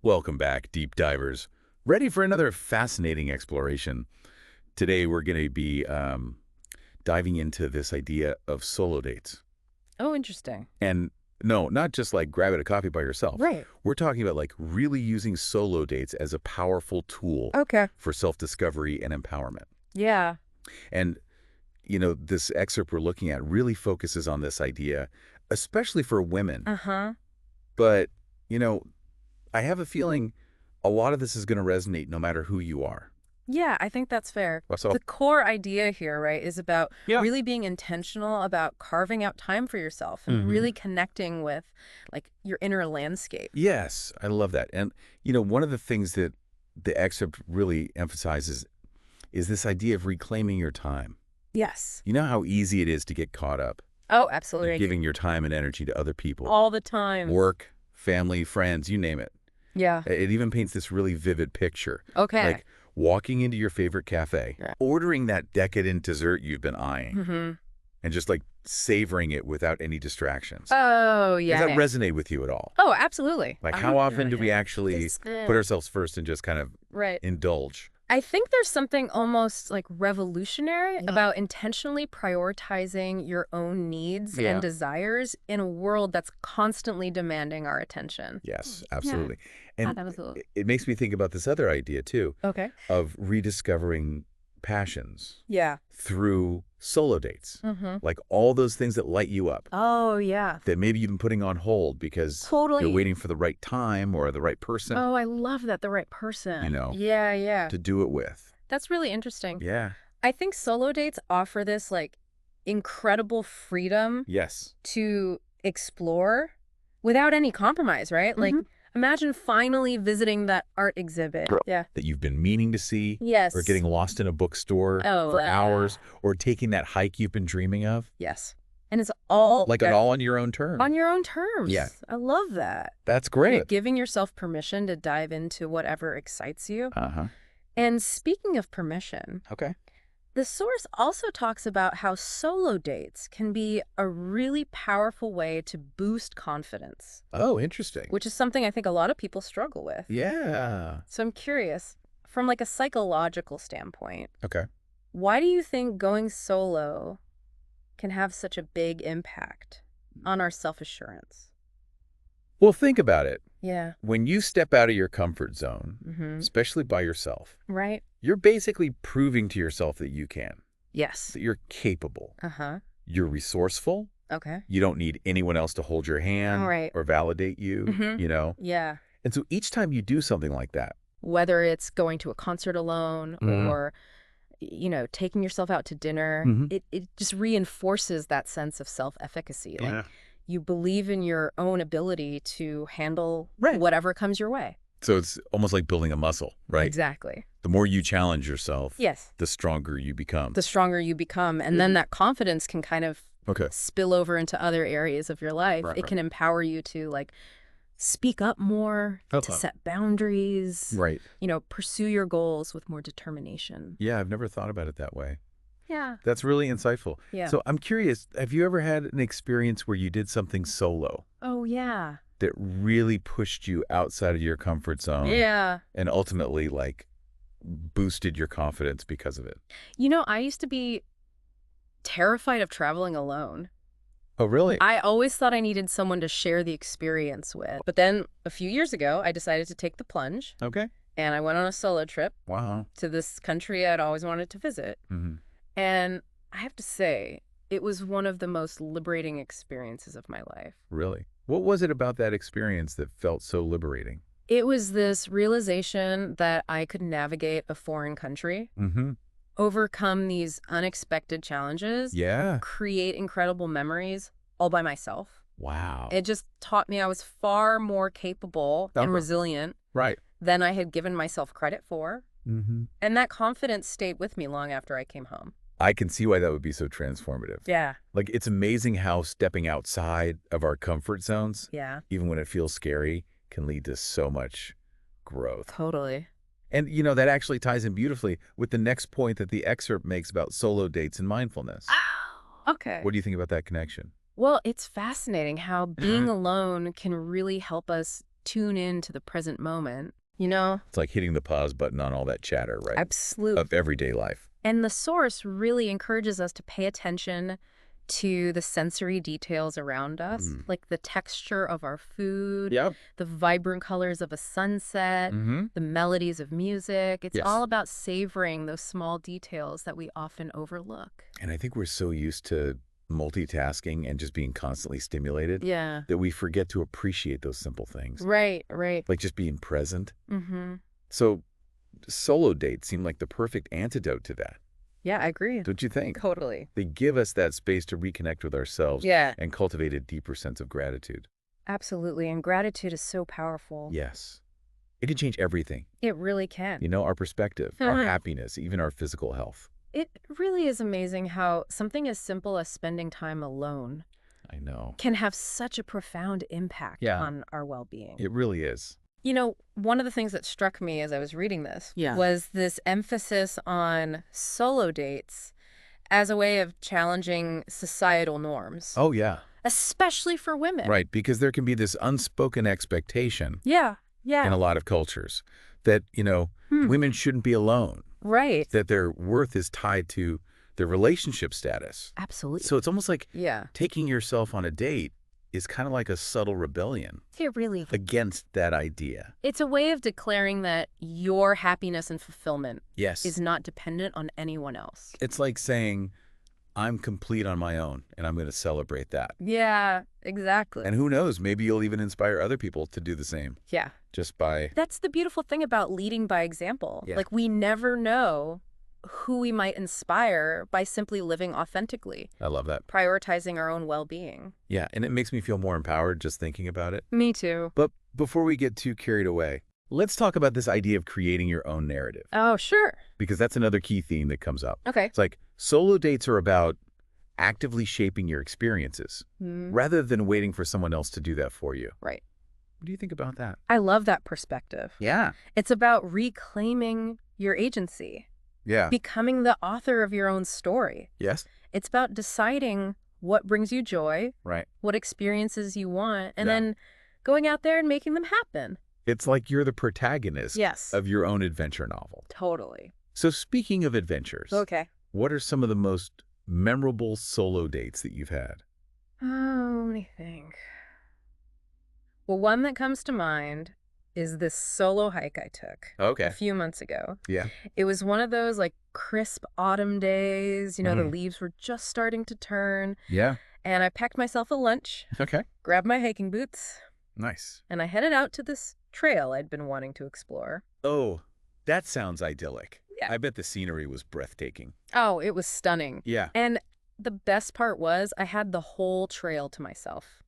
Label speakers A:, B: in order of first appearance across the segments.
A: Welcome back, deep divers. Ready for another fascinating exploration. Today we're going to be diving into this idea of solo dates.
B: Oh, interesting.
A: And no, not just like grabbing a coffee by yourself.
B: Right.
A: We're talking about like really using solo dates as a powerful tool
B: Okay.
A: for self-discovery and empowerment.
B: Yeah.
A: And, this excerpt we're looking at really focuses on this idea, especially for women.
B: Uh-huh.
A: But, you know, I have a feeling a lot of this is going to resonate no matter who you are.
B: Yeah, I think that's fair.
A: So,
B: The core idea here, right, is about
A: yeah.
B: really being intentional about carving out time for yourself and really connecting with, like, your inner landscape.
A: Yes, I love that. And, one of the things that the excerpt really emphasizes is this idea of reclaiming your time.
B: Yes.
A: You know how easy it is to get caught up
B: Oh, absolutely.
A: giving your time and energy to other people,
B: All the time.
A: work, family, friends, you name it.
B: Yeah.
A: It even paints this really vivid picture.
B: Okay.
A: Like walking into your favorite cafe,
B: Yeah.
A: ordering that decadent dessert you've been eyeing,
B: Mm-hmm.
A: and just like savoring it without any distractions.
B: Oh, yeah.
A: Does that resonate with you at all?
B: Oh, absolutely.
A: Like how often do we actually put ourselves first and just kind of
B: Right.
A: indulge?
B: I think there's something almost like revolutionary about intentionally prioritizing your own needs and desires in a world that's constantly demanding our attention.
A: Yes, absolutely. And
B: Absolutely.
A: it makes me think about this other idea too,
B: Okay.
A: of rediscovering passions
B: Yeah.
A: through solo dates.
B: Mm-hmm.
A: Like all those things that light you up
B: Oh, yeah.
A: that maybe you've been putting on hold because
B: Totally.
A: you're waiting for the right time or the right person
B: Oh, I love that. The right person. Yeah, yeah.
A: to do it with.
B: That's really interesting.
A: Yeah.
B: I think solo dates offer this like incredible freedom
A: Yes.
B: to explore without any compromise, right? Like, imagine finally visiting that art exhibit. Yeah.
A: That you've been meaning to see.
B: Yes.
A: Or getting lost in a bookstore
B: Oh,
A: for hours, or taking that hike you've been dreaming of.
B: Yes. And it's all
A: Like it all on your own terms.
B: on your own terms.
A: Yeah.
B: I love that.
A: That's
B: You're
A: great.
B: giving yourself permission to dive into whatever excites you.
A: Uh-huh.
B: And speaking of permission,
A: Okay.
B: the source also talks about how solo dates can be a really powerful way to boost confidence,
A: Oh, interesting.
B: which is something I think a lot of people struggle with.
A: Yeah.
B: So I'm curious, from like a psychological standpoint,
A: Okay.
B: why do you think going solo can have such a big impact on our self-assurance?
A: Well, think about it.
B: Yeah.
A: When you step out of your comfort zone,
B: Mm-hmm.
A: especially by yourself,
B: Right?
A: you're basically proving to yourself that you can,
B: Yes.
A: that you're capable,
B: Uh-huh.
A: you're resourceful,
B: Okay.
A: you don't need anyone else to hold your hand
B: Right.
A: or validate you,
B: Mhm. Yeah.
A: And so each time you do something like that,
B: Whether it's going to a concert alone
A: Mhm.
B: or, taking yourself out to dinner,
A: Mhm.
B: it just reinforces that sense of self-efficacy.
A: Yeah.
B: Like you believe in your own ability to handle
A: Right.
B: whatever comes your way.
A: so it's almost like building a muscle, right?
B: Exactly.
A: The more you challenge yourself,
B: Yes.
A: the stronger you become.
B: The stronger you become. And then that confidence can kind of
A: Okay.
B: spill over into other areas of your life.
A: Right,
B: It
A: right.
B: can empower you to like speak up more, to
A: Okay.
B: set boundaries,
A: Right.
B: pursue your goals with more determination.
A: Yeah, I've never thought about it that way.
B: Yeah.
A: That's really insightful.
B: Yeah.
A: So I'm curious, have you ever had an experience where you did something solo
B: Oh, yeah.
A: that really pushed you outside of your comfort zone
B: Yeah.
A: and ultimately like boosted your confidence because of it?
B: I used to be terrified of traveling alone.
A: Oh, really?
B: I always thought I needed someone to share the experience with. But then a few years ago, I decided to take the plunge
A: Okay.
B: and I went on a solo trip
A: Wow.
B: to this country I'd always wanted to visit.
A: hmm
B: And I have to say, it was one of the most liberating experiences of my life.
A: Really? What was it about that experience that felt so liberating?
B: It was this realization that I could navigate a foreign country,
A: Mm-hmm.
B: overcome these unexpected challenges,
A: Yeah.
B: create incredible memories all by myself.
A: Wow.
B: It just taught me I was far more capable and
A: Okay.
B: resilient
A: Right.
B: than I had given myself credit for.
A: Mm-hmm.
B: And that confidence stayed with me long after I came home.
A: I can see why that would be so transformative.
B: Yeah.
A: Like, it's amazing how stepping outside of our comfort zones,
B: Yeah.
A: even when it feels scary, can lead to so much growth.
B: Totally.
A: And, that actually ties in beautifully with the next point that the excerpt makes about solo dates and mindfulness.
B: Oh, okay.
A: What do you think about that connection?
B: Well, it's fascinating how being alone can really help us tune in to the present moment, you know?
A: It's like hitting the pause button on all that chatter, right?
B: Absolutely.
A: Of everyday life.
B: And the source really encourages us to pay attention to the sensory details around us, like the texture of our food,
A: Yep.
B: the vibrant colors of a sunset, the melodies of music. It's
A: Yes.
B: all about savoring those small details that we often overlook.
A: And I think we're so used to multitasking and just being constantly stimulated
B: Yeah.
A: that we forget to appreciate those simple things.
B: Right, right.
A: Like just being present.
B: Mm-hmm.
A: So solo dates seem like the perfect antidote to that.
B: Yeah, I agree.
A: Don't you think?
B: Totally.
A: They give us that space to reconnect with ourselves
B: Yeah,
A: and cultivate a deeper sense of gratitude.
B: absolutely. And gratitude is so powerful.
A: Yes. It can change everything.
B: It really can.
A: You know, our perspective, our happiness, even our physical health.
B: It really is amazing how something as simple as spending time alone
A: I know.
B: can have such a profound impact
A: Yeah.
B: on our well-being.
A: It really is.
B: You know, one of the things that struck me as I was reading this was this emphasis on solo dates as a way of challenging societal norms,
A: Oh, yeah.
B: especially for women.
A: Right, because there can be this unspoken expectation
B: Yeah,
A: in
B: yeah.
A: a lot of cultures that, women shouldn't be alone,
B: Right.
A: that their worth is tied to their relationship status.
B: Absolutely.
A: So it's almost like
B: Yeah.
A: taking yourself on a date is kind of like a subtle rebellion
B: It really
A: against that idea.
B: It's a way of declaring that your happiness and fulfillment
A: Yes.
B: is not dependent on anyone else.
A: It's like saying, I'm complete on my own, and I'm going to celebrate that.
B: Yeah, exactly.
A: And who knows, maybe you'll even inspire other people to do the same
B: Yeah.
A: just by...
B: That's the beautiful thing about leading by example.
A: Yeah.
B: Like, we never know who we might inspire by simply living authentically,
A: I love that.
B: prioritizing our own well-being.
A: Yeah, and it makes me feel more empowered just thinking about it.
B: Me too.
A: But before we get too carried away, let's talk about this idea of creating your own narrative,
B: Oh, sure.
A: because that's another key theme that comes up.
B: Okay.
A: It's like solo dates are about actively shaping your experiences rather than waiting for someone else to do that for you.
B: Right.
A: What do you think about that?
B: I love that perspective.
A: Yeah.
B: It's about reclaiming your agency,
A: Yeah.
B: becoming the author of your own story.
A: Yes.
B: It's about deciding what brings you joy,
A: Right.
B: what experiences you want, and
A: Yeah.
B: then going out there and making them happen.
A: It's like you're the protagonist
B: Yes.
A: of your own adventure novel.
B: Totally.
A: So speaking of adventures,
B: Okay.
A: what are some of the most memorable solo dates that you've had?
B: Oh, let me think. Well, one that comes to mind is this solo hike I took a
A: Okay.
B: few months ago.
A: Yeah.
B: It was one of those like crisp autumn days, the leaves were just starting to turn,
A: Yeah.
B: and I packed myself a lunch,
A: Okay.
B: grabbed my hiking boots,
A: Nice.
B: and I headed out to this trail I'd been wanting to explore.
A: Oh, that sounds idyllic.
B: Yeah.
A: I bet the scenery was breathtaking.
B: Oh, it was stunning.
A: Yeah.
B: And the best part was I had the whole trail to myself.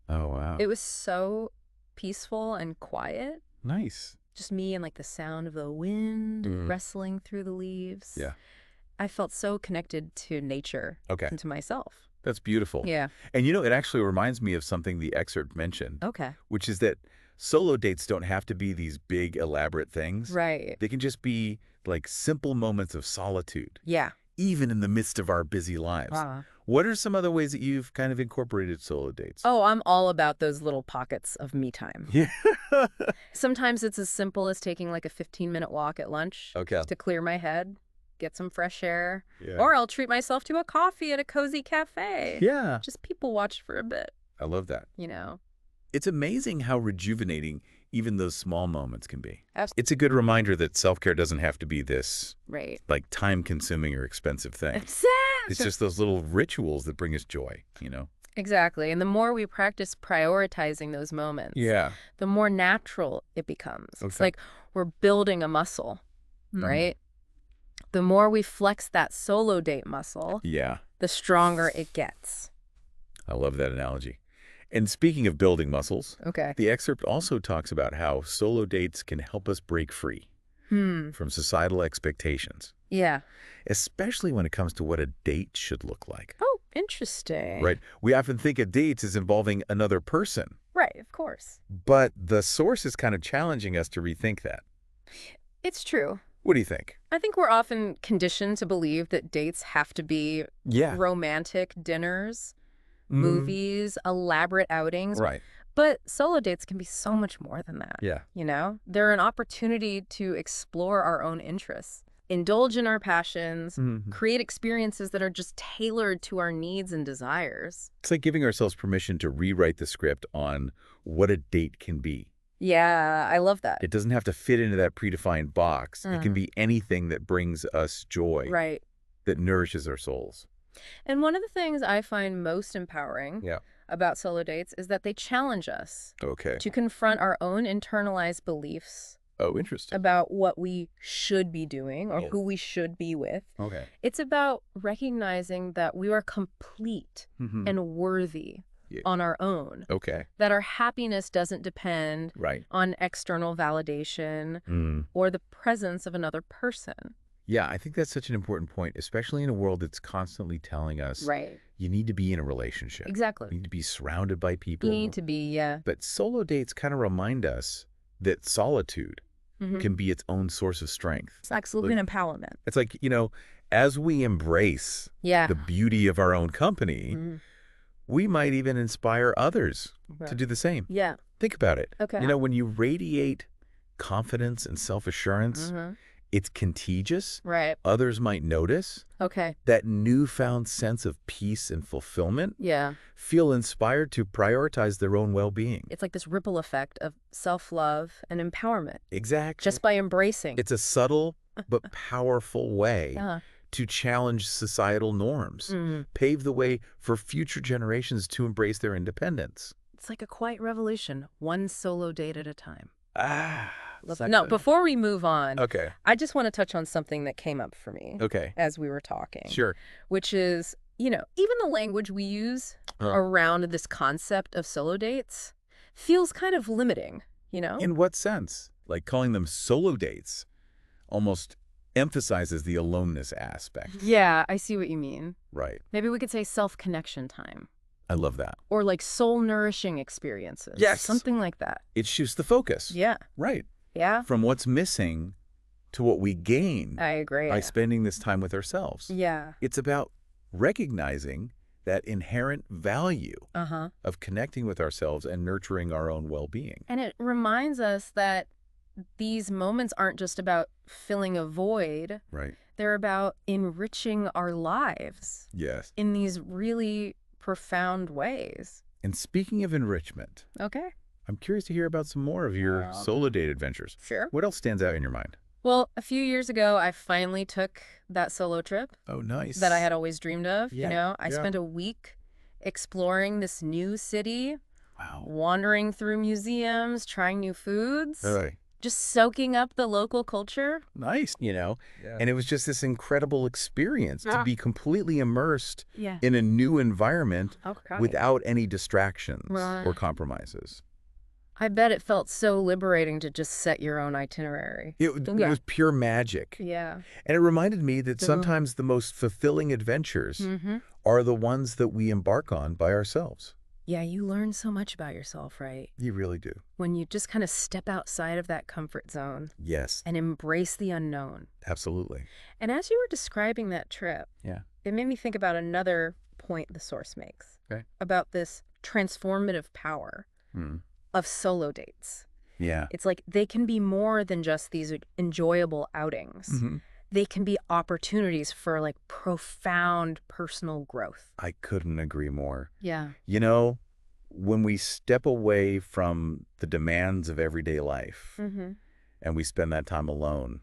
A: Oh, wow.
B: It was so peaceful and quiet.
A: Nice.
B: Just me and like the sound of the wind wrestling through the leaves.
A: Yeah.
B: I felt so connected to nature
A: Okay.
B: and to myself.
A: That's beautiful.
B: Yeah.
A: And it actually reminds me of something the excerpt mentioned,
B: Okay.
A: which is that solo dates don't have to be these big, elaborate things.
B: Right.
A: They can just be like simple moments of solitude,
B: Yeah.
A: even in the midst of our busy lives.
B: Wow.
A: What are some other ways that you've kind of incorporated solo dates?
B: Oh, I'm all about those little pockets of me time.
A: Yeah.
B: Sometimes it's as simple as taking like a 15-minute walk at lunch
A: Okay.
B: to clear my head, get some fresh air.
A: Yeah.
B: Or I'll treat myself to a coffee at a cozy cafe.
A: Yeah.
B: Just people watch for a bit,
A: I love that. It's amazing how rejuvenating even those small moments can be.
B: Absolutely.
A: It's a good reminder that self-care doesn't have to be this
B: Right.
A: like time-consuming or expensive thing. It's just those little rituals that bring us joy,
B: Exactly. And the more we practice prioritizing those moments,
A: Yeah.
B: the more natural it becomes. It's
A: Okay.
B: like we're building a muscle, right? The more we flex that solo date muscle,
A: Yeah.
B: the stronger it gets.
A: I love that analogy. And speaking of building muscles,
B: Okay.
A: the excerpt also talks about how solo dates can help us break free from societal expectations,
B: Yeah.
A: especially when it comes to what a date should look like.
B: Oh, interesting.
A: Right? We often think of dates as involving another person,
B: Right, of course.
A: but the source is kind of challenging us to rethink that.
B: It's true.
A: What do you think?
B: I think we're often conditioned to believe that dates have to be
A: Yeah.
B: romantic dinners, movies, elaborate outings.
A: Right.
B: But solo dates can be so much more than that.
A: Yeah.
B: You know, they're an opportunity to explore our own interests, indulge in our passions, create experiences that are just tailored to our needs and desires.
A: It's like giving ourselves permission to rewrite the script on what a date can be.
B: Yeah, I love that.
A: It doesn't have to fit into that predefined box. It can be anything that brings us joy,
B: Right.
A: that nourishes our souls.
B: And one of the things I find most empowering about solo dates is that they challenge us
A: Okay.
B: to confront our own internalized beliefs
A: Oh, interesting.
B: about what we should be doing or who we should be with.
A: Okay.
B: It's about recognizing that we are complete and worthy on our own.
A: Okay.
B: That our happiness doesn't depend on external validation or the presence of another person.
A: Yeah, I think that's such an important point, especially in a world that's constantly telling us you need to be in a relationship.
B: Exactly.
A: You need to be surrounded by people.
B: You need to be, yeah.
A: But solo dates kind of remind us that solitude can be its own source of strength.
B: It's absolutely an empowerment.
A: It's like, you know, as we embrace the beauty of our own company, we might even inspire others to do the same.
B: Yeah.
A: Think about it.
B: Okay.
A: You know, when you radiate confidence and self-assurance, it's contagious.
B: Right.
A: Others might notice.
B: Okay.
A: That newfound sense of peace and fulfillment.
B: Yeah.
A: Feel inspired to prioritize their own well-being.
B: It's like this ripple effect of self-love and empowerment.
A: Exactly.
B: Just by embracing.
A: It's a subtle but powerful way to challenge societal norms, pave the way for future generations to embrace their independence.
B: It's like a quiet revolution, one solo date at a time.
A: No,
B: before we move on,
A: okay,
B: I just want to touch on something that came up for me as we were talking.
A: Sure.
B: Which is, you know, even the language we use around this concept of solo dates feels kind of limiting, you know?
A: In what sense? Like calling them solo dates almost emphasizes the aloneness aspect.
B: Yeah, I see what you mean.
A: Right.
B: Maybe we could say self-connection time.
A: I love that.
B: Or like soul-nourishing experiences.
A: Yes.
B: Something like that.
A: It shifts the focus.
B: Yeah.
A: Right.
B: Yeah.
A: From what's missing to what we gain.
B: I agree.
A: By spending this time with ourselves.
B: Yeah.
A: It's about recognizing that inherent value of connecting with ourselves and nurturing our own well-being.
B: And it reminds us that these moments aren't just about filling a void.
A: Right.
B: They're about enriching our lives.
A: Yes.
B: In these really profound ways.
A: And speaking of enrichment, I'm curious to hear about some more of your solo date adventures.
B: Sure.
A: What else stands out in your mind?
B: Well, a few years ago, I finally took that solo trip.
A: Oh, nice.
B: That I had always dreamed of.
A: Yeah.
B: You know, I spent a week exploring this new city.
A: Wow.
B: Wandering through museums, trying new foods.
A: Right.
B: Just soaking up the local culture.
A: Nice, you know. Yeah. And it was just this incredible experience to be completely immersed in a new environment without any distractions or compromises.
B: I bet it felt so liberating to just set your own itinerary.
A: It was pure magic.
B: Yeah.
A: And it reminded me that sometimes the most fulfilling adventures are the ones that we embark on by ourselves.
B: Yeah, you learn so much about yourself, right?
A: You really do.
B: When you just kind of step outside of that comfort zone.
A: Yes.
B: And embrace the unknown.
A: Absolutely.
B: And as you were describing that trip, it made me think about another point the source makes. About this transformative power of solo dates.
A: Yeah.
B: It's like they can be more than just these enjoyable outings. They can be opportunities for like profound personal growth.
A: I couldn't agree more.
B: Yeah.
A: You know, when we step away from the demands of everyday life and we spend that time alone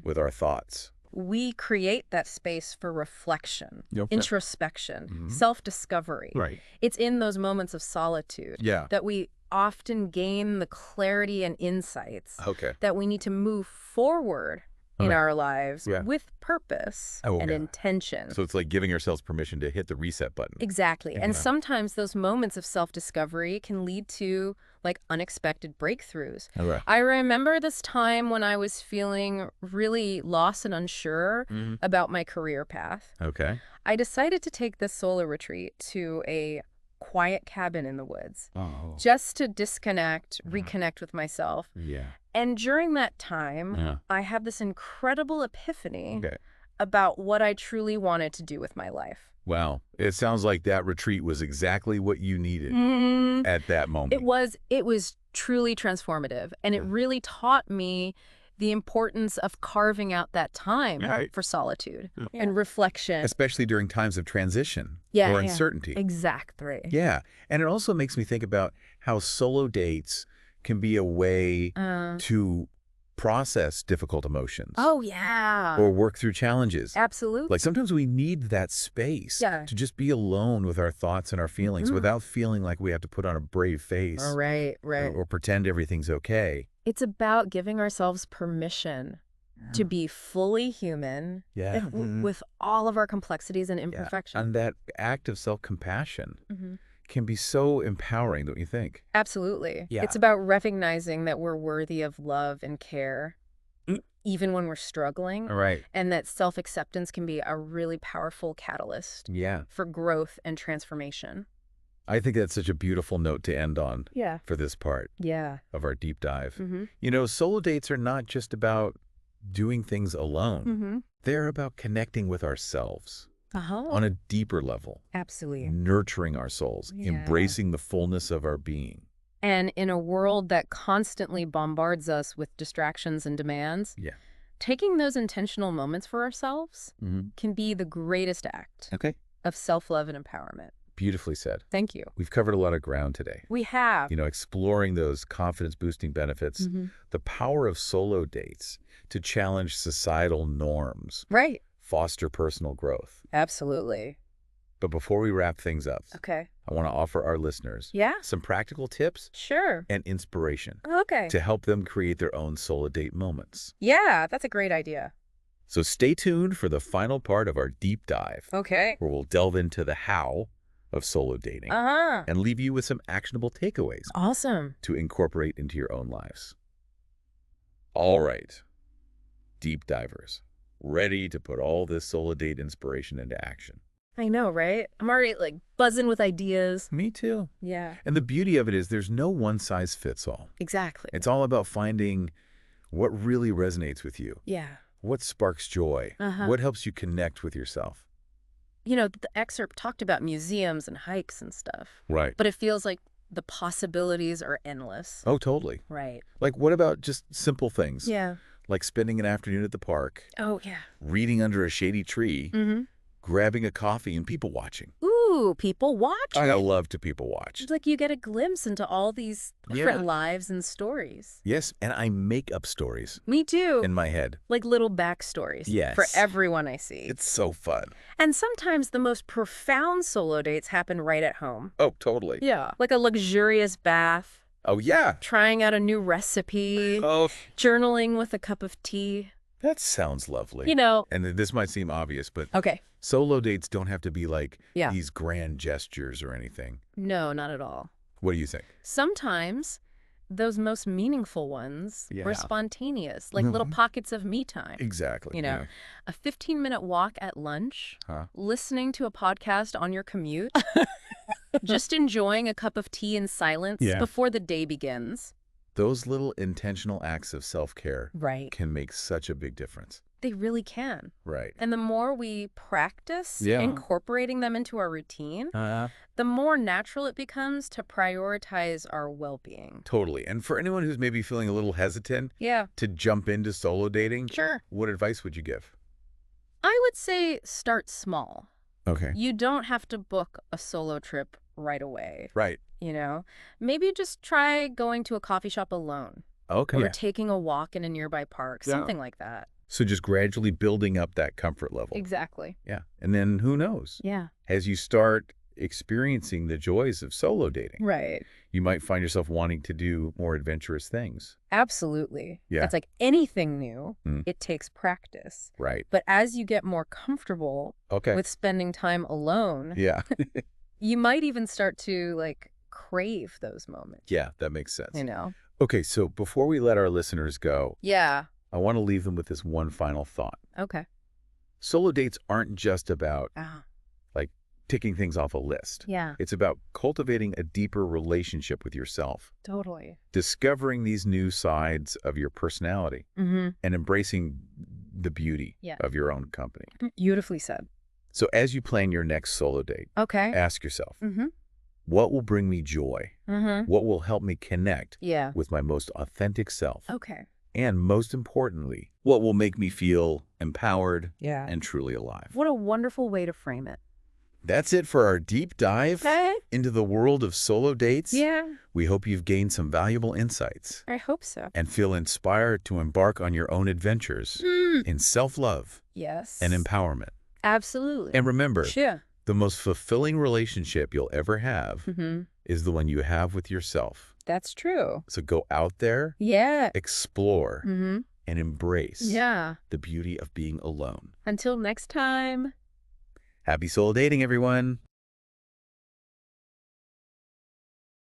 A: with our thoughts,
B: we create that space for reflection, introspection, self-discovery.
A: Right.
B: It's in those moments of solitude that we often gain the clarity and insights that we need to move forward in our lives with purpose and intention.
A: So it's like giving ourselves permission to hit the reset button.
B: Exactly. And sometimes those moments of self-discovery can lead to like unexpected breakthroughs. I remember this time when I was feeling really lost and unsure about my career path. I decided to take this solo retreat to a quiet cabin in the woods just to disconnect, reconnect with myself. And during that time, I had this incredible epiphany about what I truly wanted to do with my life.
A: Wow. It sounds like that retreat was exactly what you needed at that moment.
B: It was truly transformative. And it really taught me the importance of carving out that time for solitude and reflection.
A: Especially during times of transition or uncertainty.
B: Exactly.
A: Yeah. And it also makes me think about how solo dates can be a way to process difficult emotions.
B: Oh, yeah.
A: Or work through challenges.
B: Absolutely.
A: Like sometimes we need that space to just be alone with our thoughts and our feelings without feeling like we have to put on a brave face.
B: Right.
A: Or pretend everything's okay.
B: It's about giving ourselves permission to be fully human with all of our complexities and imperfections.
A: And that act of self-compassion can be so empowering, don't you think?
B: Absolutely. Yeah. It's about recognizing that we're worthy of love and care, even when we're struggling.
A: Right.
B: And that self-acceptance can be a really powerful catalyst for growth and transformation.
A: I think that's such a beautiful note to end on for this part of our deep dive. You know, solo dates are not just about doing things alone. They're about connecting with ourselves on a deeper level.
B: Absolutely.
A: Nurturing our souls, embracing the fullness of our being.
B: And in a world that constantly bombards us with distractions and demands, taking those intentional moments for ourselves can be the greatest act of self-love and empowerment.
A: Beautifully said.
B: Thank you.
A: We've covered a lot of ground today.
B: We have.
A: You know, exploring those confidence-boosting benefits, the power of solo dates to challenge societal norms.
B: Right.
A: Foster personal growth.
B: Absolutely.
A: But before we wrap things up,
B: I
A: want to offer our listeners some practical tips and inspiration to help them create their own solo date moments.
B: Yeah, that's a great idea.
A: So stay tuned for the final part of our deep dive,
B: where
A: we'll delve into the how of solo dating and leave you with some actionable takeaways to incorporate into your own lives. All right, deep divers, ready to put all this solo date inspiration into action.
B: I know, right? I'm already like buzzing with ideas.
A: Me too.
B: Yeah.
A: And the beauty of it is there's no one size fits all.
B: Exactly.
A: It's all about finding what really resonates with you.
B: Yeah.
A: What sparks joy? What helps you connect with yourself?
B: You know, the excerpt talked about museums and hikes and stuff.
A: Right.
B: But it feels like the possibilities are endless.
A: Oh, totally.
B: Right.
A: Like, what about just simple things?
B: Yeah.
A: Like spending an afternoon at the park.
B: Oh, yeah.
A: Reading under a shady tree. Grabbing a coffee and people watching.
B: Ooh, people watch?
A: I love to people watch.
B: It's like you get a glimpse into all these different lives and stories.
A: Yes, and I make up stories.
B: Me too.
A: In my head.
B: Like little backstories.
A: Yes.
B: For everyone I see.
A: It's so fun.
B: And sometimes the most profound solo dates happen right at home.
A: Oh, totally.
B: Yeah. Like a luxurious bath.
A: Oh, yeah.
B: Trying out a new recipe.
A: Oh.
B: Journaling with a cup of tea.
A: That sounds lovely.
B: You know.
A: And this might seem obvious, but solo dates don't have to be like these grand gestures or anything.
B: No, not at all.
A: What do you think?
B: Sometimes those most meaningful ones were spontaneous, like little pockets of me time.
A: Exactly.
B: You know, a 15-minute walk at lunch, listening to a podcast on your commute, just enjoying a cup of tea in silence before the day begins.
A: Those little intentional acts of self-care can make such a big difference.
B: They really can.
A: Right.
B: And the more we practice incorporating them into our routine, the more natural it becomes to prioritize our well-being.
A: Totally. And for anyone who's maybe feeling a little hesitant to jump into solo dating, what advice would you give?
B: I would say start small.
A: Okay.
B: You don't have to book a solo trip right away.
A: Right.
B: You know, maybe just try going to a coffee shop alone.
A: Okay.
B: Or taking a walk in a nearby park, something like that.
A: So just gradually building up that comfort level.
B: Exactly.
A: Yeah. And then who knows?
B: Yeah.
A: As you start experiencing the joys of solo dating.
B: Right.
A: You might find yourself wanting to do more adventurous things.
B: Absolutely.
A: Yeah.
B: It's like anything new, it takes practice.
A: Right.
B: But as you get more comfortable with spending time alone, you might even start to like crave those moments.
A: Yeah, that makes sense.
B: You know?
A: Okay, so before we let our listeners go,
B: I
A: want to leave them with this one final thought.
B: Okay.
A: Solo dates aren't just about like ticking things off a list.
B: Yeah.
A: It's about cultivating a deeper relationship with yourself.
B: Totally.
A: Discovering these new sides of your personality and embracing the beauty of your own company.
B: Beautifully said.
A: So as you plan your next solo date,
B: Okay.
A: ask yourself,
B: Mm-hmm.
A: what will bring me joy?
B: Mm-hmm.
A: What will help me connect
B: Yeah.
A: with my most authentic self?
B: Okay.
A: And most importantly, what will make me feel empowered
B: Yeah.
A: and truly alive?
B: What a wonderful way to frame it.
A: That's it for our deep dive into the world of solo dates.
B: Yeah.
A: We hope you've gained some valuable insights
B: I hope so.
A: and feel inspired to embark on your own adventures in self-love
B: Yes.
A: and empowerment.
B: Absolutely.
A: And remember,
B: Sure.
A: the most fulfilling relationship you'll ever have is the one you have with yourself.
B: That's true.
A: So go out there,
B: Yeah.
A: explore, and embrace the beauty of being alone.
B: Until next time.
A: Happy solo dating, everyone!